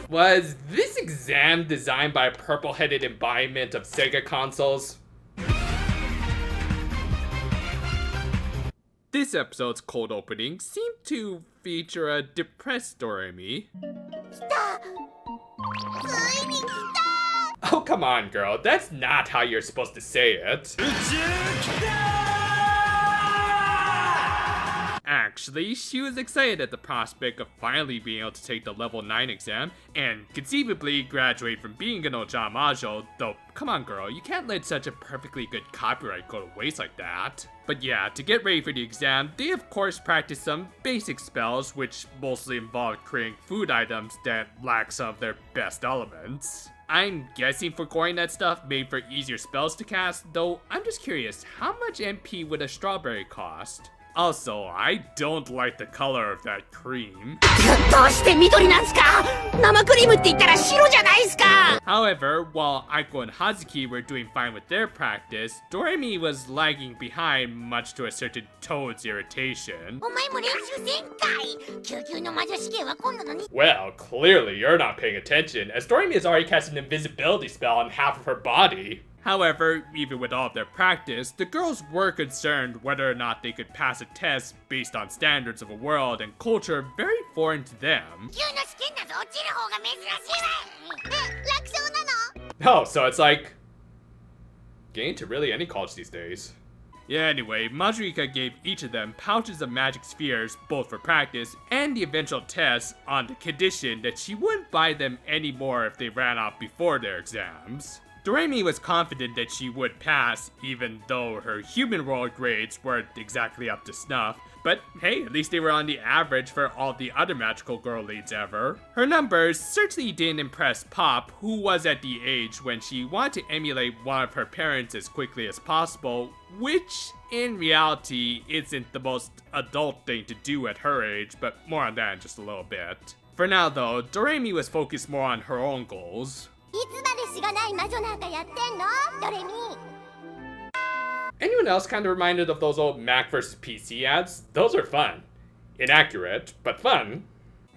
Was this exam designed by a purple-headed embodiment of Sega consoles? This episode's cold opening seemed to feature a depressed Doremi. Oh, come on, girl. That's not how you're supposed to say it. Actually, she was excited at the prospect of finally being able to take the level 9 exam and conceivably graduate from being an Ojamajo, though come on girl, you can't let such a perfectly good copyright go to waste like that. But yeah, to get ready for the exam, they of course practiced some basic spells which mostly involved creating food items that lack some of their best elements. I'm guessing for coin that stuff made for easier spells to cast, though I'm just curious, how much MP would a strawberry cost? Also, I don't like the color of that cream. However, while Aiko and Hazuki were doing fine with their practice, Doremi was lagging behind much to a certain Toad's irritation. Well, clearly you're not paying attention, as Doremi has already cast an invisibility spell on half of her body. However, even with all of their practice, the girls were concerned whether or not they could pass a test based on standards of a world and culture very foreign to them. Oh, so it's like getting to really any college these days. Yeah, anyway, Majorika gave each of them pouches of magic spheres, both for practice and the eventual test, on the condition that she wouldn't buy them anymore if they ran out before their exams. Doremi was confident that she would pass, even though her human world grades weren't exactly up to snuff. But hey, at least they were on the average for all the other magical girl leads ever. Her numbers certainly didn't impress Pop, who was at the age when she wanted to emulate one of her parents as quickly as possible, which in reality isn't the most adult thing to do at her age, but more on that in just a little bit. For now though, Doremi was focused more on her own goals. Anyone else kind of reminded of those old Mac vs. PC ads? Those are fun. Inaccurate, but fun.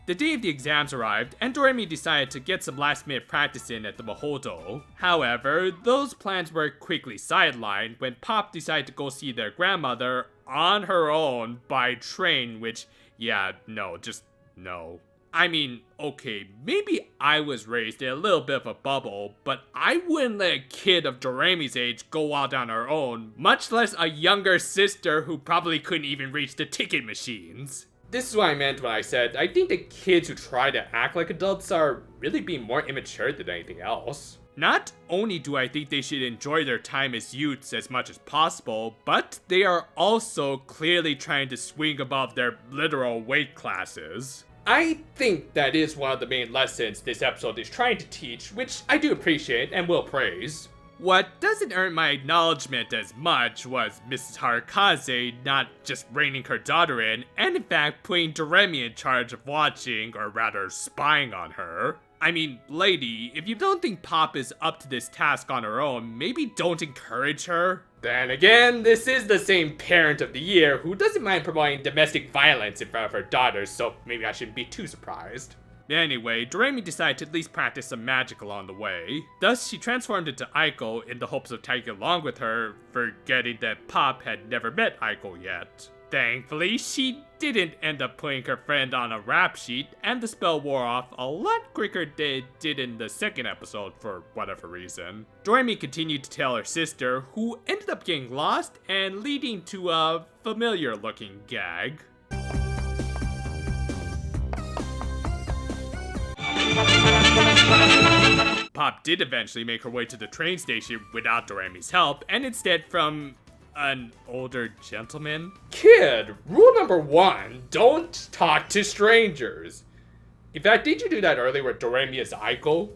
The day of the exams arrived, and Doremi decided to get some last-minute practice in at the Mahodo. However, those plans were quickly sidelined when Pop decided to go see their grandmother on her own by train, which, yeah, no, just no. I mean, okay, maybe I was raised in a little bit of a bubble, but I wouldn't let a kid of Doremi's age go out on her own, much less a younger sister who probably couldn't even reach the ticket machines. This is what I meant when I said I think the kids who try to act like adults are really being more immature than anything else. Not only do I think they should enjoy their time as youths as much as possible, but they are also clearly trying to swing above their literal weight classes. I think that is one of the main lessons this episode is trying to teach, which I do appreciate and will praise. What doesn't earn my acknowledgement as much was Mrs. Harukaze not just reining her daughter in, and in fact putting Doremi in charge of watching, or rather spying on her. I mean, lady, if you don't think Pop is up to this task on her own, maybe don't encourage her? Then again, this is the same parent of the year who doesn't mind promoting domestic violence in front of her daughters, so maybe I shouldn't be too surprised. Anyway, Doremi decided to at least practice some magic along the way. Thus, she transformed into Aiko in the hopes of tagging along with her, forgetting that Pop had never met Aiko yet. Thankfully, she didn't end up putting her friend on a rap sheet, and the spell wore off a lot quicker than it did in the second episode for whatever reason. Doremi continued to tell her sister, who ended up getting lost and leading to a familiar-looking gag. Pop did eventually make her way to the train station without Doremi's help, and instead from an older gentleman? Kid, rule number 1, don't talk to strangers. In fact, did you do that earlier with Doremi as Aiko?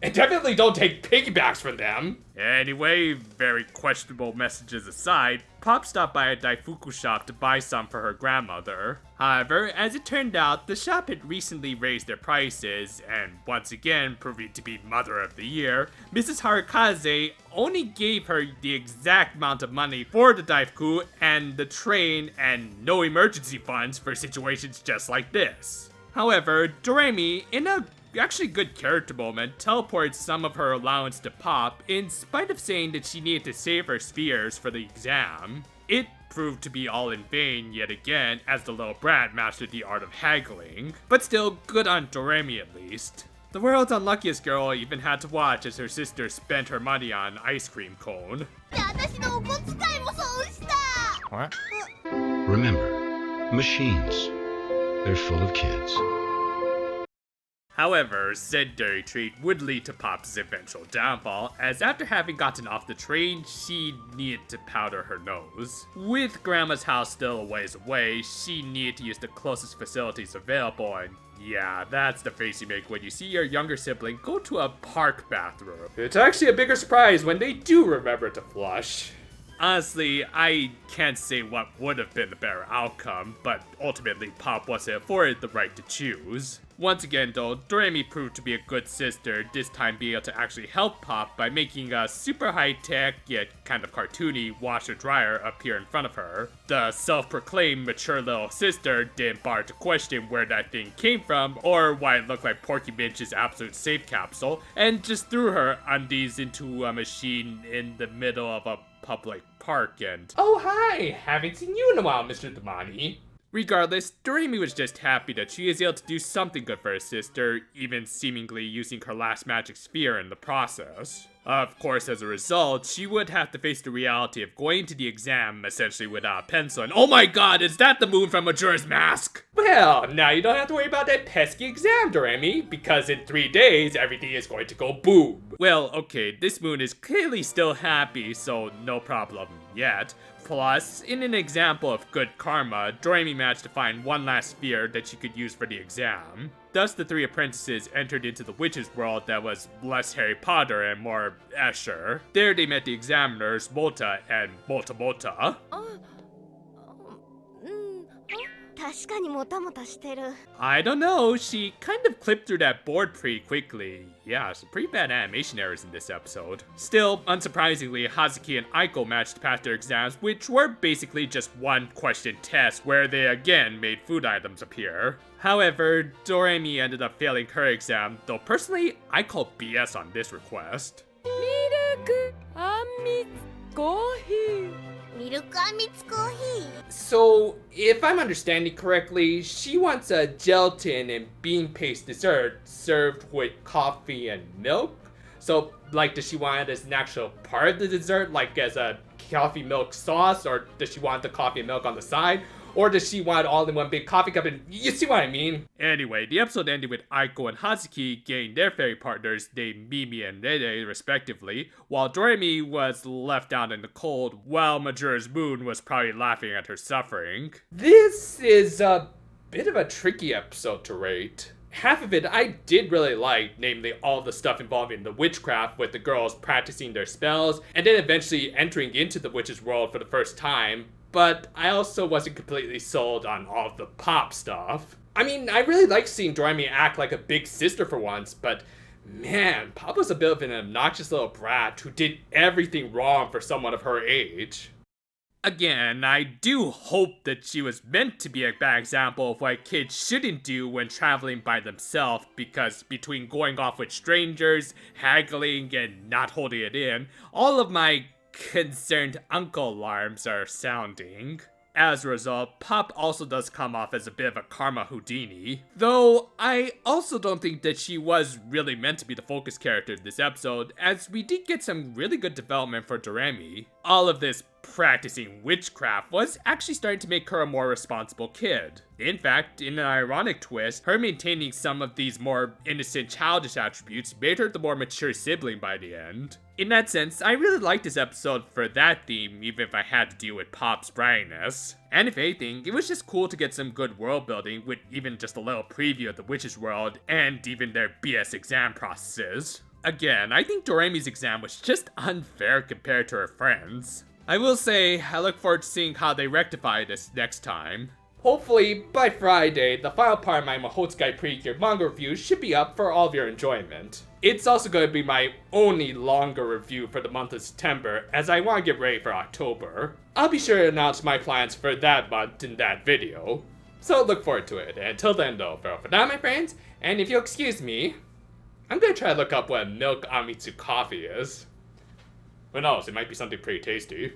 And definitely don't take piggybacks from them. Anyway, very questionable messages aside, Pop stopped by a Daifuku shop to buy some for her grandmother. However, as it turned out, the shop had recently raised their prices, and once again proving to be Mother of the Year, Mrs. Harukaze only gave her the exact amount of money for the Daifuku and the train and no emergency funds for situations just like this. However, Doremi, in a actually good character moment, teleports some of her allowance to Pop in spite of saying that she needed to save her spheres for the exam. It proved to be all in vain yet again, as the little brat mastered the art of haggling, but still good on Doremi at least. The world's unluckiest girl even had to watch as her sister spent her money on an ice cream cone. What? Remember, machines. They're full of kids. However, said dairy treat would lead to Pop's eventual downfall, as after having gotten off the train, she needed to powder her nose. With Grandma's house still a ways away, she needed to use the closest facilities available, and yeah, that's the face you make when you see your younger sibling go to a park bathroom. It's actually a bigger surprise when they do remember to flush. Honestly, I can't say what would have been the better outcome, but ultimately Pop wasn't afforded the right to choose. Once again though, Doremi proved to be a good sister, this time being able to actually help Pop by making a super high-tech, yet kind of cartoony washer-dryer appear in front of her. The self-proclaimed mature little sister didn't bother to question where that thing came from, or why it looked like Porky Minch's absolute safe capsule, and just threw her undies into a machine in the middle of a public park and... Oh hi! Haven't seen you in a while, Mr. Damani. Regardless, Doremi was just happy that she was able to do something good for her sister, even seemingly using her last magic sphere in the process. Of course, as a result, she would have to face the reality of going to the exam essentially without a pencil, and oh my god, is that the moon from Majora's Mask? Well, now you don't have to worry about that pesky exam, Doremi, because in 3 days, everything is going to go boom. Well, okay, this moon is clearly still happy, so no problem yet. Plus, in an example of good karma, Doremi managed to find one last sphere that she could use for the exam. Thus, the 3 apprentices entered into the witch's world that was less Harry Potter and more Escher. There they met the examiners, Mota and Mota Mota. I don't know, she kind of clipped through that board pretty quickly. Yeah, some pretty bad animation errors in this episode. Still, unsurprisingly, Hazuki and Aiko managed to pass their exams, which were basically just one question tests where they again made food items appear. However, Doremi ended up failing her exam, though personally, I call BS on this request. So, if I'm understanding correctly, she wants a gelatin and bean paste dessert served with coffee and milk? So, like, does she want it as an actual part of the dessert, like as a coffee milk sauce, or does she want the coffee and milk on the side? Or does she want it all in one big coffee cup? And you see what I mean? Anyway, the episode ended with Aiko and Hazuki getting their fairy partners named Mimi and Rere, respectively, while Doremi was left out in the cold, while Majora's Moon was probably laughing at her suffering. This is a bit of a tricky episode to rate. Half of it I did really like, namely all the stuff involving the witchcraft with the girls practicing their spells, and then eventually entering into the witch's world for the first time. But I also wasn't completely sold on all of the Pop stuff. I mean, I really like seeing Doremi act like a big sister for once, but man, Pop was a bit of an obnoxious little brat who did everything wrong for someone of her age. Again, I do hope that she was meant to be a bad example of what kids shouldn't do when traveling by themselves, because between going off with strangers, haggling, and not holding it in, all of my concerned uncle alarms are sounding. As a result, Pop also does come off as a bit of a karma Houdini. Though, I also don't think that she was really meant to be the focus character of this episode, as we did get some really good development for Doremi. All of this practicing witchcraft was actually starting to make her a more responsible kid. In fact, in an ironic twist, her maintaining some of these more innocent childish attributes made her the more mature sibling by the end. In that sense, I really liked this episode for that theme, even if I had to deal with Pop's brightness. And if anything, it was just cool to get some good world building with even just a little preview of the witch's world and even their BS exam processes. Again, I think Doremi's exam was just unfair compared to her friends. I will say, I look forward to seeing how they rectify this next time. Hopefully, by Friday, the final part of my Mahotsukai Precure manga review should be up for all of your enjoyment. It's also going to be my only longer review for the month of September, as I want to get ready for October. I'll be sure to announce my plans for that month in that video. So look forward to it, and until then though, for now my friends, and if you'll excuse me, I'm gonna try to look up what milk Amitsu coffee is. Who knows, it might be something pretty tasty.